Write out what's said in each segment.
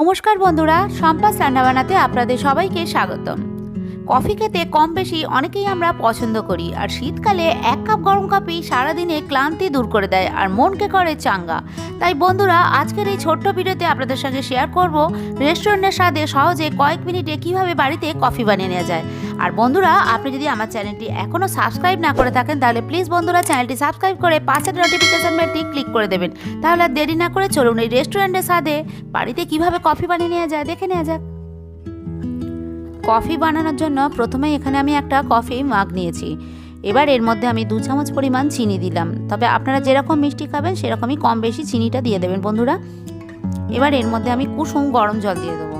নমস্কার বন্ধুরা, সম্পাস রান্নাবান্নাতে আপনাদের সবাইকে স্বাগতম। কফি খেতে কম বেশি অনেকেই আমরা পছন্দ করি, আর শীতকালে এক কাপ গরম কফি সারাদিনে ক্লান্তি দূর করে দেয় আর মনকে করে চাঙ্গা। তাই বন্ধুরা, আজকের এই ছোট্ট ভিডিওতে আপনাদের সঙ্গে শেয়ার করব রেস্টুরেন্টের স্বাদে সহজে কয়েক মিনিটে কিভাবে বাড়িতে কফি বানিয়ে নেওয়া যায়। আর বন্ধুরা, আপনি যদি আমার চ্যানেলটি এখনও সাবস্ক্রাইব না করে থাকেন তাহলে প্লিজ বন্ধুরা চ্যানেলটি সাবস্ক্রাইব করে পাশের নোটিফিকেশন বেলটি ক্লিক করে দেবেন। তাহলে আর দেরি না করে চলুন এই রেস্টুরেন্টের স্বাদে বাড়িতে কিভাবে কফি বানিয়ে নেওয়া যায় দেখে নেওয়া যাক। কফি বানানোর জন্য প্রথমেই এখানে আমি একটা কফি মাগ নিয়েছি। এবার এর মধ্যে আমি 2 চামচ পরিমাণ চিনি দিলাম। তবে আপনারা যেরকম মিষ্টি খাবেন সেরকমই কম বেশি চিনিটা দিয়ে দেবেন বন্ধুরা। এবার এর মধ্যে আমি কুসুম গরম জল দিয়ে দেবো।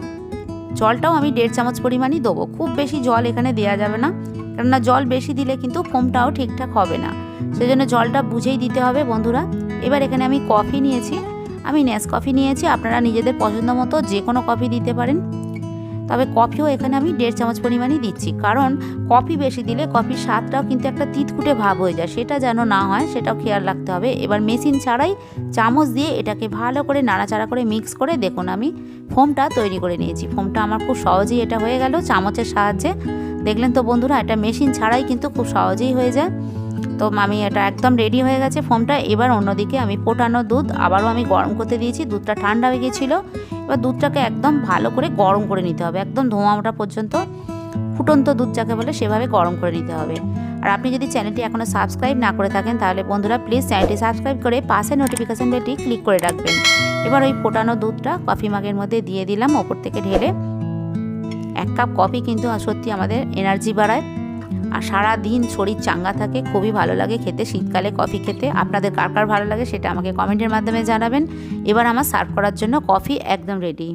জলটাও আমি 1.5 চামচ পরিমাণই দেবো, খুব বেশি জল এখানে দেওয়া যাবে না, কেননা জল বেশি দিলে কিন্তু ফোমটাও ঠিকঠাক হবে না, সেজন্য জলটা বুঝেই দিতে হবে বন্ধুরা। এবার এখানে আমি কফি নিয়েছি, আমি নেসকফি নিয়েছি, আপনারা নিজেদের পছন্দ মতো যে কোনো কফি দিতে পারেন। তবে কফিও এখানে আমি 1.5 চামচ পরিমাণই দিচ্ছি, কারণ কফি বেশি দিলে কফির স্বাদটাও কিন্তু একটা তিতকুটে ভাব হয়ে যায়, সেটা যেন না হয় সেটাও খেয়াল রাখতে হবে। এবার মেশিন ছাড়াই চামচ দিয়ে এটাকে ভালো করে নাড়াচাড়া করে মিক্স করে দেখুন আমি ফোমটা তৈরি করে নিয়েছি। ফোমটা আমার খুব সহজেই এটা হয়ে গেল চামচের সাহায্যে। দেখলেন তো বন্ধুরা, এটা মেশিন ছাড়াই কিন্তু খুব সহজেই হয়ে যায়। তো আমি এটা একদম রেডি হয়ে গেছে ফোমটা। এবার অন্যদিকে আমি ফোটানো দুধ আবারও আমি গরম করতে দিয়েছি। দুধটা ঠান্ডা হয়ে গিয়েছিল। এবার দুধটাকে একদম ভালো করে গরম করে নিতে হবে, একদম ধোঁয়া ওঠা পর্যন্ত, ফুটন্ত দুধ যাকে বলে সেভাবে গরম করে নিতে হবে। আর আপনি যদি চ্যানেলটি এখনও সাবস্ক্রাইব না করে থাকেন তাহলে বন্ধুরা প্লিজ চ্যানেলটি সাবস্ক্রাইব করে পাশে নোটিফিকেশন বেলটি ক্লিক করে রাখবেন। এবার ওই ফোটানো দুধটা কফি মাগের মধ্যে দিয়ে দিলাম ওপর থেকে ঢেলে। 1 কাপ কফি কিন্তু সত্যি আমাদের এনার্জি বাড়ায় আর সারা দিন শরীর চাঙ্গা থাকে, খুবই ভালো লাগে খেতে শীতকালে কফি খেতে। আপনাদের কার কার ভালো লাগে সেটা আমাকে কমেন্টের মাধ্যমে জানাবেন। এবার আমার সার্ভ করার জন্য কফি একদম রেডি।